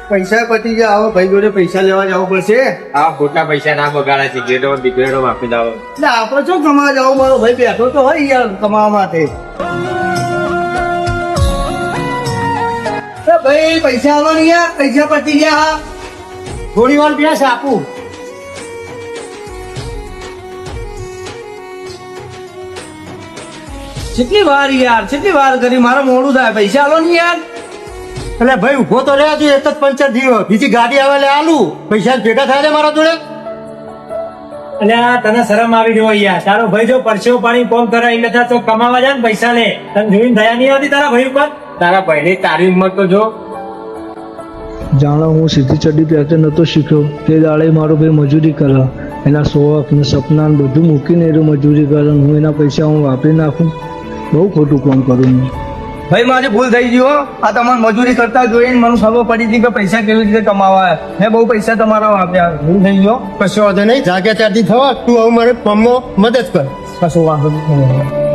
પૈસા પતી ગયા, આવો ભાઈ જોડે પૈસા લેવા જવું પડશે. આ ખોટા પૈસા ના બગાડે સિગરેટો બિગરેટો આપી દાવો. એટલે આપણે શું કમાવા જવું? મારો ભાઈ બેઠો તો હોય યાર કમાવા માટે. એ ભાઈ પૈસા આવો ને યાર, પૈસા પતી ગયા. હા, થોડી વાર બેસ આપું. કેટલી વાર યાર, કેટલી વાર કરી, મારે મોડું થાય. પૈસા આલો ને યાર. એટલે ભાઈ ઉભો તો રહ્યા તું, એક જ પંચર થયો, બીજી ગાડી આવે એટલે આલું. પૈસા ભેગા થાય ને મારા જોડે. એટલે આ તને શરમ આવી ગયો યાર. તારો ભાઈ જો પરસેવો પાણી કોમ કરે એટલે તો કમાવા જાય ને પૈસા લે. તને જોઈને દયા નહીં આવતી તારા ભાઈ ઉપર? તારા ભાઈની તારી ઉંમર તો જો. જાણો હું સીધી ચડ્ડી પહેરતે નહોતો શીખ્યો, તે દાડે મારો ભાઈ મજૂરી કરે, એના શોખ ને સપના ને બધું મૂકીને એ મજૂરી કરે, હું એના પૈસા હું વાપરી નાખું. બહુ ખોટું કામ કરું હું. ભાઈ મારી ભૂલ થઈ ગઈ હો. આ તમારે મજૂરી કરતા જોઈને મને ખબર પડી હતી કે પૈસા કેવી રીતે કમાવા. મેં બહુ પૈસા તમારા વાપર્યા. ભૂલ થઈ ગયો. કશો વાંધો નહીં, જાગ્યા ત્યારથી થવા તું હવે મારે ફોર્મમાં મદદ કર. કશું વાંધો નહીં.